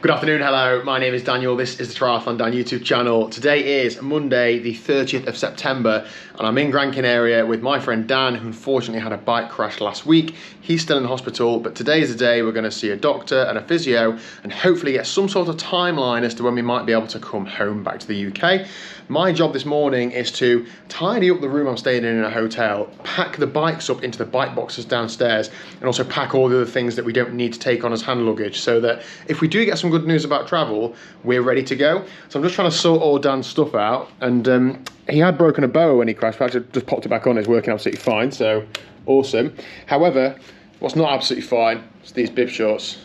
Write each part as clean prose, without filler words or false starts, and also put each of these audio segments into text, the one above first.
Good afternoon, hello, my name is Daniel, this is the TriathlonDan YouTube channel. Today is Monday the 30th of September and I'm in Grand Canaria with my friend Dan, who unfortunately had a bike crash last week. He's still in hospital, but today is the day we're going to see a doctor and a physio and hopefully get some sort of timeline as to when we might be able to come home back to the UK. My job this morning is to tidy up the room I'm staying in a hotel, pack the bikes up into the bike boxes downstairs and also pack all the other things that we don't need to take on as hand luggage so that if we do get some good news about travel, we're ready to go. So I'm just trying to sort all Dan's stuff out, and he had broken a bow when he crashed, but I just popped it back on. It's working absolutely fine, so awesome. However, what's not absolutely fine is these bib shorts.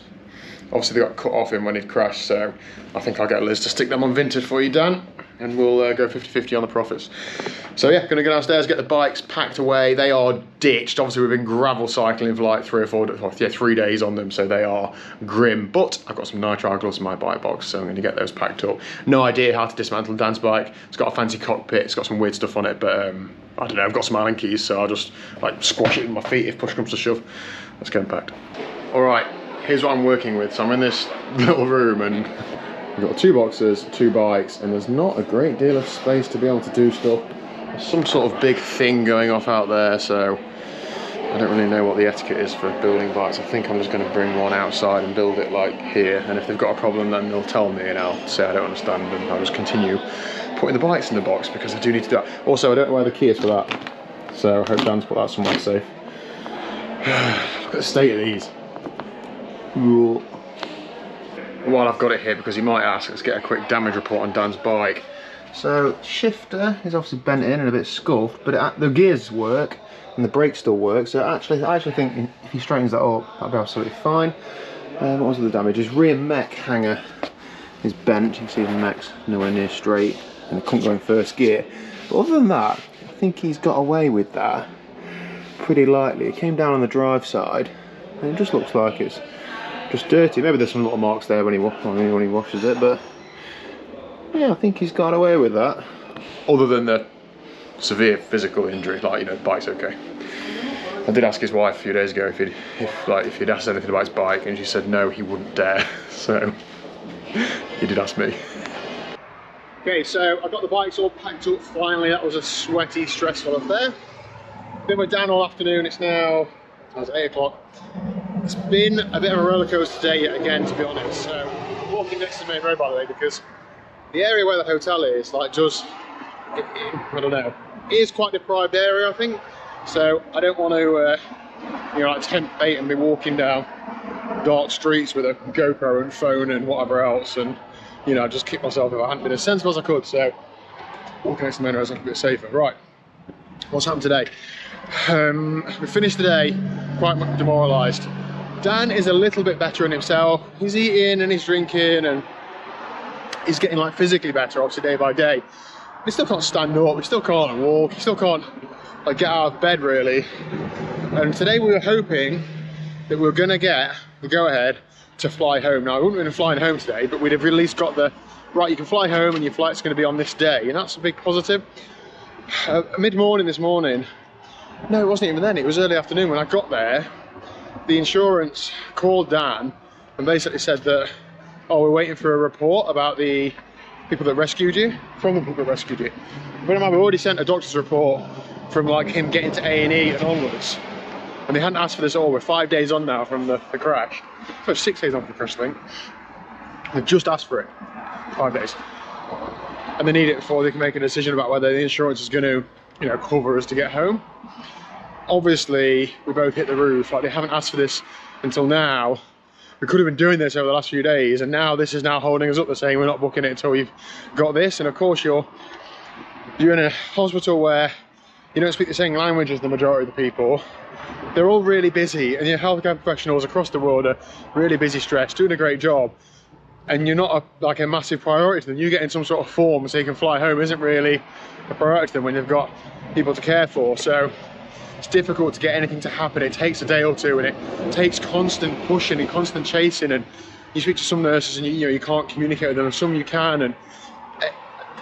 Obviously they got cut off him when he'd crashed, so I think I'll get Liz to stick them on Vinted for you, Dan, and we'll go 50-50 on the profits. So yeah, gonna go downstairs, get the bikes packed away. They are ditched. Obviously we've been gravel cycling for like 3 days on them, so they are grim. But I've got some nitrile gloves in my bike box, so I'm gonna get those packed up. No idea how to dismantle Dan's bike. It's got a fancy cockpit, it's got some weird stuff on it, but I don't know, I've got some Allen keys, so I'll just like squash it in my feet if push comes to shove. Let's get them packed. All right, here's what I'm working with. So I'm in this little room and we've got 2 boxes, 2 bikes, and there's not a great deal of space to be able to do stuff. There's some sort of big thing going off out there, so I don't really know what the etiquette is for building bikes. I think I'm just going to bring one outside and build it like here, and if they've got a problem then they'll tell me and I'll say I don't understand and I'll just continue putting the bikes in the box because I do need to do that. Also, I don't know where the key is for that, so I hope Dan's put that somewhere safe. Look at the state of these. Ooh. While I've got it here, because you might ask, let's get a quick damage report on Dan's bike. So shifter is obviously bent in and a bit scuffed, but the gears work and the brakes still work. So I actually think if he straightens that up, that'll be absolutely fine. What was the damage? His rear mech hanger is bent. You can see the mech's nowhere near straight and it couldn't go in first gear. But other than that, I think he's got away with that pretty lightly. It came down on the drive side and it just looks like it's just dirty. Maybe there's some little marks there when he washes it, but yeah, I think he's got away with that. Other than the severe physical injury, like, you know, the bike's okay. I did ask his wife a few days ago if he'd asked anything about his bike, and she said no, he wouldn't dare. So he did ask me. Okay, so I got the bikes all packed up finally. That was a sweaty, stressful affair. Been with Dan all afternoon. It's 8 o'clock. It's been a bit of a rollercoaster day yet again, to be honest. So I'm walking next to the main road, by the way, because the area where the hotel is, like, I don't know, it is quite a deprived area, I think. So I don't want to, you know, like tempt fate and be walking down dark streets with a GoPro and phone and whatever else, and, you know, just kick myself if I hadn't been as sensible as I could. So walking next to the main road is a bit safer. Right, what's happened today? We finished the day quite demoralised. Dan is a little bit better in himself. He's eating and he's drinking and he's getting like physically better, obviously, day by day. He still can't stand up, he still can't walk, he still can't like get out of bed really. And today we were hoping that we were going to get the go-ahead to fly home. Now I wouldn't have been flying home today, but we'd have at least got the right, you can fly home and your flight's going to be on this day, and that's a big positive. Mid-morning this morning, no, it wasn't even then, it was early afternoon when I got there. The insurance called Dan and basically said that, oh, we're waiting for a report about the people that rescued you, from the people that rescued you. But we've already sent a doctor's report from like him getting to A&E and onwards, and they hadn't asked for this at all. We're 5 days on now from the crash. So 6 days on from the crash, I think. They've just asked for it, 5 days. And they need it before they can make a decision about whether the insurance is going to, you know, cover us to get home. Obviously, we both hit the roof. Like, they haven't asked for this until now. We could have been doing this over the last few days, and now this is now holding us up. They're saying we're not booking it until we've got this. And of course, you're in a hospital where you don't speak the same language as the majority of the people. They're all really busy, and your healthcare professionals across the world are really busy, stressed, doing a great job. And you're not like a massive priority to them. You get in some sort of form so you can fly home isn't really a priority to them when you've got people to care for. So it's difficult to get anything to happen. It takes a day or two, and it takes constant pushing and constant chasing. And you speak to some nurses and you can't communicate with them, and some you can. And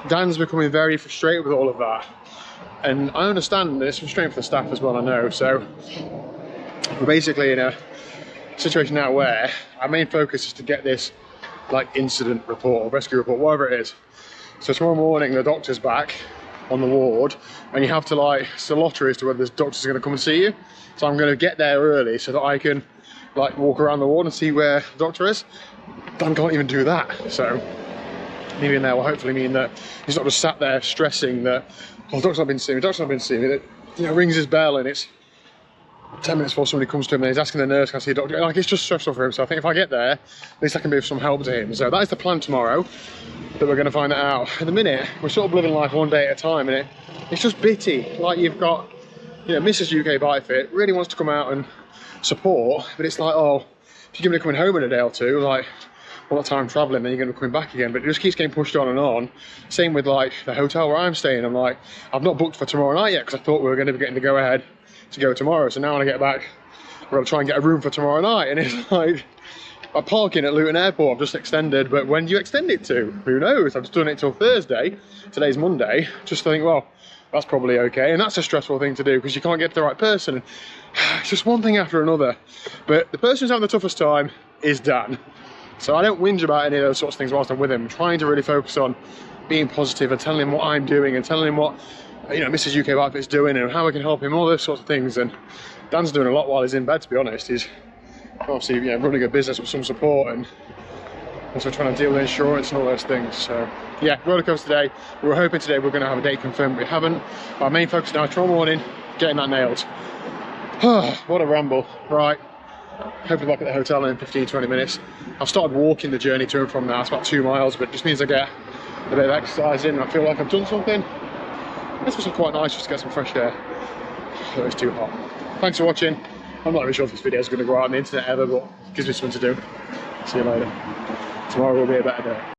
Dan's becoming very frustrated with all of that. And I understand this, frustrating for the staff as well, I know. So we're basically in a situation now where our main focus is to get this like incident report or rescue report, whatever it is. So tomorrow morning the doctor's back on the ward, and you have to like, it's a lottery as to whether the doctor's going to come and see you. So I'm going to get there early so that I can like walk around the ward and see where the doctor is. Dan can't even do that, so me being there will hopefully mean that he's not just sat there stressing that, oh, the doctor's not been seeing me, the doctor's not been seeing me. That, you know, rings his bell and it's 10 minutes before somebody comes to him and he's asking the nurse, can I see a doctor? Like, it's just stressful for him. So I think if I get there, at least I can be of some help to him. So that is the plan tomorrow, that we're going to find that out. At the minute, we're sort of living life one day at a time, and it's just bitty. Like, you've got, you know, Mrs. UK Bike Fit really wants to come out and support, but it's like, oh, if you're going to be coming home in a day or two, like, all the time travelling, then you're going to be coming back again. But it just keeps getting pushed on and on. Same with like the hotel where I'm staying. I'm like, I've not booked for tomorrow night yet because I thought we were going to be getting the go ahead to go tomorrow. So now when I get back, we're going to try and get a room for tomorrow night. And it's like, I'm parking at Luton Airport, I've just extended, but when do you extend it to? Who knows? I've just done it till Thursday. Today's Monday. Just to think, well, that's probably okay. And that's a stressful thing to do because you can't get to the right person. It's just one thing after another. But the person who's having the toughest time is Dan. So I don't whinge about any of those sorts of things whilst I'm with him. I'm trying to really focus on being positive and telling him what I'm doing and telling him what, you know, Mrs. UK Bike Fit's doing and how I can help him, all those sorts of things. And Dan's doing a lot while he's in bed, to be honest. He's obviously, you know, running a business with some support and also trying to deal with insurance and all those things. So yeah, roller coaster today. We were hoping today we're going to have a date confirmed, but we haven't. Our main focus now, tomorrow morning, getting that nailed. What a ramble. Right. Hopefully back at the hotel in 15-20 minutes. I've started walking the journey to and from now. It's about 2 miles, but it just means I get a bit of exercise in and I feel like I've done something. It's also quite nice just to get some fresh air. So it's too hot. Thanks for watching. I'm not even sure if this video is going to go out on the internet ever, but it gives me something to do. See you later. Tomorrow will be a better day.